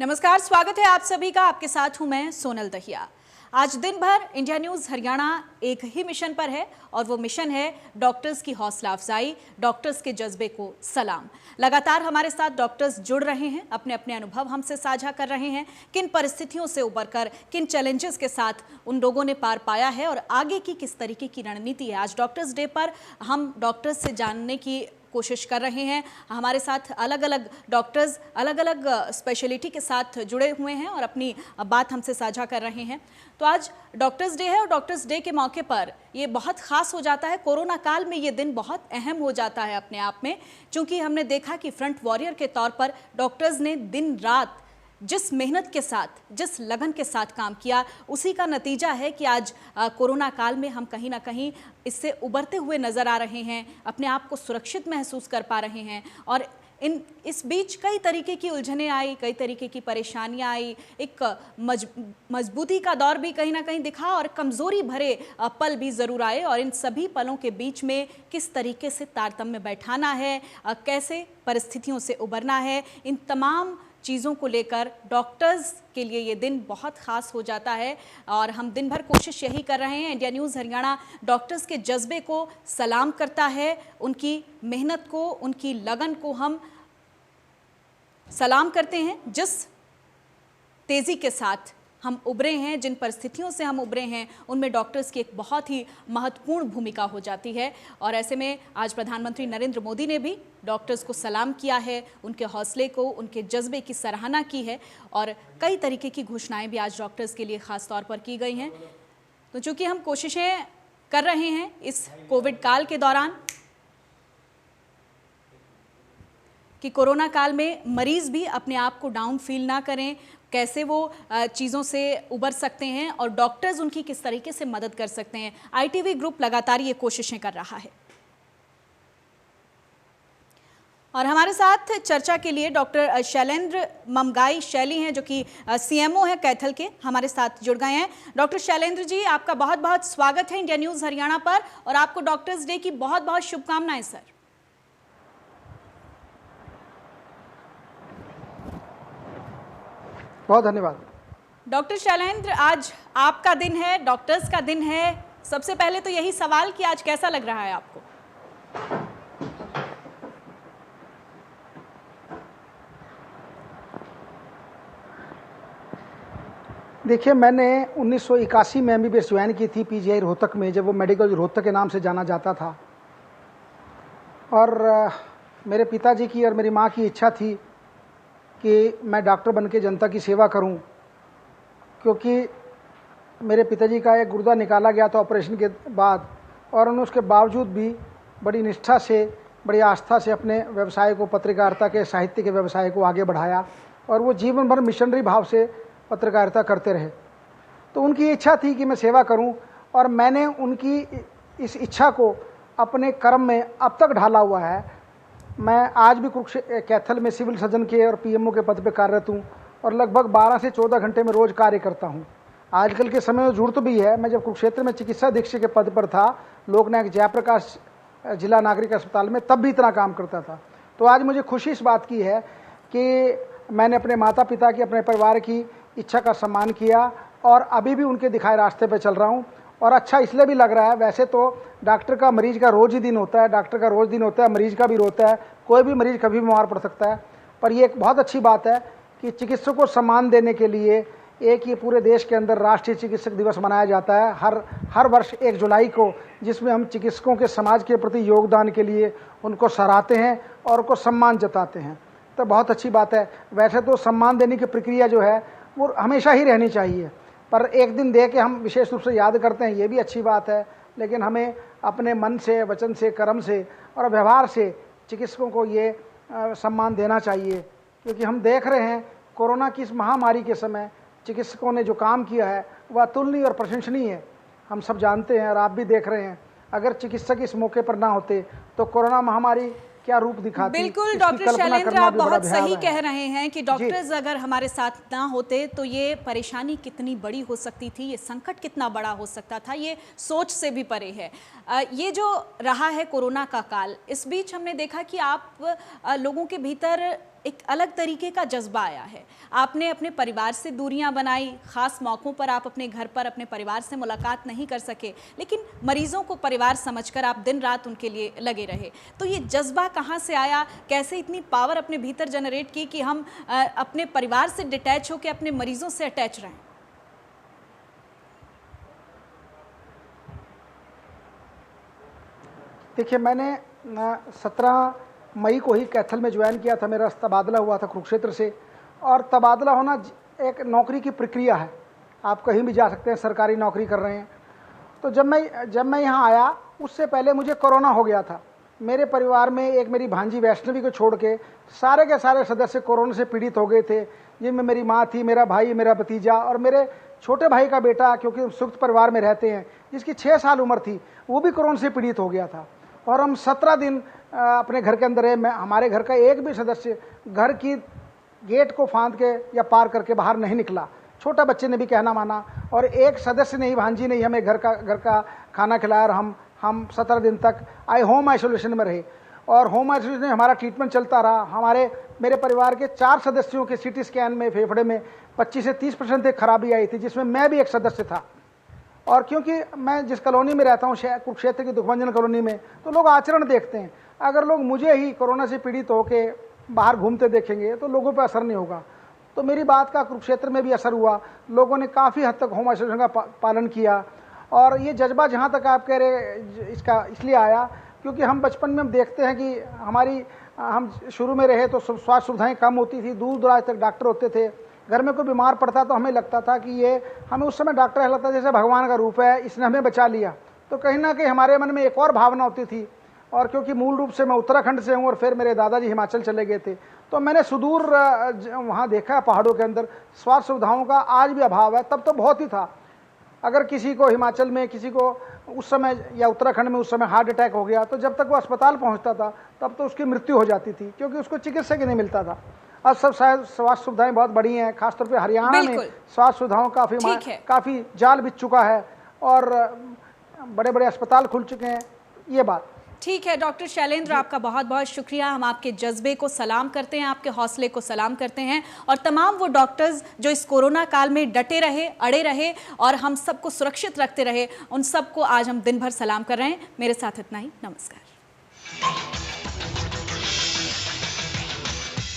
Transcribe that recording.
नमस्कार, स्वागत है आप सभी का। आपके साथ हूं मैं सोनल दहिया। आज दिन भर इंडिया न्यूज हरियाणा एक ही मिशन पर है और वो मिशन है डॉक्टर्स की हौसला अफजाई, डॉक्टर्स के जज्बे को सलाम। लगातार हमारे साथ डॉक्टर्स जुड़ रहे हैं, अपने अपने अनुभव हमसे साझा कर रहे हैं, किन परिस्थितियों से उबरकर, किन चैलेंजेस के साथ उन लोगों ने पार पाया है और आगे की किस तरीके की रणनीति है। आज डॉक्टर्स डे पर हम डॉक्टर्स से जानने की कोशिश कर रहे हैं। हमारे साथ अलग अलग डॉक्टर्स अलग अलग स्पेशलिटी के साथ जुड़े हुए हैं और अपनी बात हमसे साझा कर रहे हैं। तो आज डॉक्टर्स डे है और डॉक्टर्स डे के मौके पर ये बहुत खास हो जाता है। कोरोना काल में ये दिन बहुत अहम हो जाता है अपने आप में, क्योंकि हमने देखा कि फ्रंट वॉरियर के तौर पर डॉक्टर्स ने दिन रात जिस मेहनत के साथ, जिस लगन के साथ काम किया, उसी का नतीजा है कि आज कोरोना काल में हम कहीं ना कहीं इससे उबरते हुए नजर आ रहे हैं, अपने आप को सुरक्षित महसूस कर पा रहे हैं। और इस बीच कई तरीके की उलझनें आई, कई तरीके की परेशानियां आई, एक मजबूती का दौर भी कहीं ना कहीं दिखा और कमजोरी भरे पल भी जरूर आए। और इन सभी पलों के बीच में किस तरीके से तारतम्य बैठाना है, कैसे परिस्थितियों से उबरना है, इन तमाम चीज़ों को लेकर डॉक्टर्स के लिए ये दिन बहुत ख़ास हो जाता है। और हम दिन भर कोशिश यही कर रहे हैं। इंडिया न्यूज़ हरियाणा डॉक्टर्स के जज्बे को सलाम करता है, उनकी मेहनत को, उनकी लगन को हम सलाम करते हैं। जिस तेज़ी के साथ हम उभरे हैं, जिन परिस्थितियों से हम उभरे हैं, उनमें डॉक्टर्स की एक बहुत ही महत्वपूर्ण भूमिका हो जाती है। और ऐसे में आज प्रधानमंत्री नरेंद्र मोदी ने भी डॉक्टर्स को सलाम किया है, उनके हौसले को, उनके जज्बे की सराहना की है और कई तरीके की घोषणाएं भी आज डॉक्टर्स के लिए खास तौर पर की गई हैं। तो चूंकि हम कोशिशें कर रहे हैं इस कोविड काल के दौरान कि कोरोना काल में मरीज भी अपने आप को डाउन फील ना करें, कैसे वो चीज़ों से उबर सकते हैं और डॉक्टर्स उनकी किस तरीके से मदद कर सकते हैं। आईटीवी ग्रुप लगातार ये कोशिशें कर रहा है। और हमारे साथ चर्चा के लिए डॉक्टर शैलेंद्र ममगाई शैली हैं, जो कि सीएमओ है कैथल के, हमारे साथ जुड़ गए हैं। डॉक्टर शैलेंद्र जी, आपका बहुत बहुत स्वागत है इंडिया न्यूज़ हरियाणा पर और आपको डॉक्टर्स डे की बहुत बहुत शुभकामनाएं सर। बहुत धन्यवाद। डॉक्टर शैलेंद्र, आज आपका दिन है, डॉक्टर्स का दिन है। सबसे पहले तो यही सवाल कि आज कैसा लग रहा है आपको? देखिए, मैंने 1981 में एमबीबीएस ज्वाइन की थी पीजीआई रोहतक में, जब वो मेडिकल रोहतक के नाम से जाना जाता था। और मेरे पिताजी की और मेरी माँ की इच्छा थी कि मैं डॉक्टर बन के जनता की सेवा करूं, क्योंकि मेरे पिताजी का एक गुर्दा निकाला गया था ऑपरेशन के बाद, और उन्होंने उसके बावजूद भी बड़ी निष्ठा से, बड़ी आस्था से अपने व्यवसाय को, पत्रकारिता के, साहित्य के व्यवसाय को आगे बढ़ाया और वो जीवन भर मिशनरी भाव से पत्रकारिता करते रहे। तो उनकी इच्छा थी कि मैं सेवा करूं और मैंने उनकी इस इच्छा को अपने कर्म में अब तक ढाला हुआ है। मैं आज भी कैथल में सिविल सर्जन के और पीएमओ के पद पर कार्यरत हूँ और लगभग 12 से 14 घंटे में रोज़ कार्य करता हूँ। आजकल के समय में जरूरत भी है। मैं जब कुरुक्षेत्र में चिकित्सा अधीक्षक के पद पर था, लोकनायक जयप्रकाश जिला नागरिक अस्पताल में, तब भी इतना काम करता था। तो आज मुझे खुशी इस बात की है कि मैंने अपने माता पिता की, अपने परिवार की इच्छा का सम्मान किया और अभी भी उनके दिखाए रास्ते पर चल रहा हूँ। और अच्छा इसलिए भी लग रहा है, वैसे तो डॉक्टर का मरीज का रोज़ ही दिन होता है, डॉक्टर का रोज़ दिन होता है, मरीज का भी रोता है, कोई भी मरीज कभी बीमार पड़ सकता है। पर ये एक बहुत अच्छी बात है कि चिकित्सकों को सम्मान देने के लिए एक ये पूरे देश के अंदर राष्ट्रीय चिकित्सक दिवस मनाया जाता है हर वर्ष 1 जुलाई को, जिसमें हम चिकित्सकों के समाज के प्रति योगदान के लिए उनको सराहते हैं और उनको सम्मान जताते हैं। तो बहुत अच्छी बात है। वैसे तो सम्मान देने की प्रक्रिया जो है वो हमेशा ही रहनी चाहिए, पर एक दिन दे के हम विशेष रूप से याद करते हैं, ये भी अच्छी बात है। लेकिन हमें अपने मन से, वचन से, कर्म से और व्यवहार से चिकित्सकों को ये सम्मान देना चाहिए, क्योंकि हम देख रहे हैं कोरोना की इस महामारी के समय चिकित्सकों ने जो काम किया है वह अतुलनीय और प्रशंसनीय है। हम सब जानते हैं और आप भी देख रहे हैं, अगर चिकित्सक इस मौके पर ना होते तो कोरोना महामारी क्या रूप दिखाती। बिल्कुल इसकी डॉक्टर कल्पना शैलेंद्र, करना आप भी बड़ा बहुत भयावह सही है। कह रहे हैं कि डॉक्टर्स अगर हमारे साथ ना होते तो ये परेशानी कितनी बड़ी हो सकती थी, ये संकट कितना बड़ा हो सकता था, ये सोच से भी परे है। ये जो रहा है कोरोना का काल, इस बीच हमने देखा कि आप लोगों के भीतर एक अलग तरीके का जज्बा आया है। आपने अपने परिवार से दूरियां बनाई, खास मौक़ों पर आप अपने घर पर अपने परिवार से मुलाकात नहीं कर सके, लेकिन मरीजों को परिवार समझकर आप दिन रात उनके लिए लगे रहे। तो ये जज्बा कहाँ से आया, कैसे इतनी पावर अपने भीतर जनरेट की कि हम अपने परिवार से डिटैच होकर अपने मरीजों से अटैच रहें? देखिए, मैंने 17 मई को ही कैथल में ज्वाइन किया था। मेरा तबादला हुआ था कुरुक्षेत्र से, और तबादला होना एक नौकरी की प्रक्रिया है। आप कहीं भी जा सकते हैं, सरकारी नौकरी कर रहे हैं। तो जब मैं यहाँ आया, उससे पहले मुझे कोरोना हो गया था। मेरे परिवार में एक मेरी भांजी वैष्णवी को छोड़ के सारे के सारे सदस्य कोरोना से पीड़ित हो गए थे, जिनमें मेरी माँ थी, मेरा भाई, मेरा भतीजा और मेरे छोटे भाई का बेटा, क्योंकि हम संयुक्त परिवार में रहते हैं, जिसकी 6 साल उम्र थी, वो भी कोरोना से पीड़ित हो गया था। और हम 17 दिन अपने घर के अंदर है। हमारे घर का एक भी सदस्य घर की गेट को फांद के या पार करके बाहर नहीं निकला। छोटा बच्चे ने भी कहना माना, और एक सदस्य ने ही, भांजी ने ही हमें घर का खाना खिलाया, और हम 17 दिन तक होम आइसोलेशन में रहे। और होम आइसोलेशन में हमारा ट्रीटमेंट चलता रहा। मेरे परिवार के 4 सदस्यों के सीटी स्कैन में फेफड़े में 25 से 30% तक खराबी आई थी, जिसमें मैं भी एक सदस्य था। और क्योंकि मैं जिस कॉलोनी में रहता हूँ, कुरुक्षेत्र की दुखभंजन कॉलोनी में, तो लोग आचरण देखते हैं। अगर लोग मुझे ही कोरोना से पीड़ित होकर बाहर घूमते देखेंगे तो लोगों पर असर नहीं होगा। तो मेरी बात का कुरुक्षेत्र में भी असर हुआ। लोगों ने काफ़ी हद तक होम आइसोलेशन का पालन किया। और ये जज्बा, जहाँ तक आप कह रहे, इसका इसलिए आया क्योंकि हम बचपन में हम देखते हैं कि हम शुरू में रहे तो स्वास्थ्य सुविधाएँ कम होती थी, दूर दराज तक डॉक्टर होते थे। घर में कोई बीमार पड़ता तो हमें लगता था कि हमें उस समय डॉक्टर ऐसा लगता जैसे भगवान का रूप है, इसने हमें बचा लिया। तो कहीं ना कहीं हमारे मन में एक और भावना होती थी। और क्योंकि मूल रूप से मैं उत्तराखंड से हूँ, और फिर मेरे दादाजी हिमाचल चले गए थे, तो मैंने सुदूर वहाँ देखा पहाड़ों के अंदर स्वास्थ्य सुविधाओं का आज भी अभाव है। तब तो बहुत ही था। अगर किसी को हिमाचल में, किसी को उस समय, या उत्तराखंड में उस समय हार्ट अटैक हो गया, तो जब तक वो अस्पताल पहुँचता था तब तो उसकी मृत्यु हो जाती थी, क्योंकि उसको चिकित्सक ही नहीं मिलता था। अब सब शायद स्वास्थ्य सुविधाएं बहुत बड़ी हैं, खासतौर पे हरियाणा में स्वास्थ्य सुविधाओं काफ़ी जाल बिछ चुका है, और बड़े बड़े अस्पताल खुल चुके हैं। ये बात ठीक है। डॉक्टर शैलेंद्र, आपका बहुत बहुत शुक्रिया। हम आपके जज्बे को सलाम करते हैं, आपके हौसले को सलाम करते हैं, और तमाम वो डॉक्टर्स जो इस कोरोना काल में डटे रहे, अड़े रहे और हम सबको सुरक्षित रखते रहे, उन सबको आज हम दिन भर सलाम कर रहे हैं। मेरे साथ इतना ही। नमस्कार।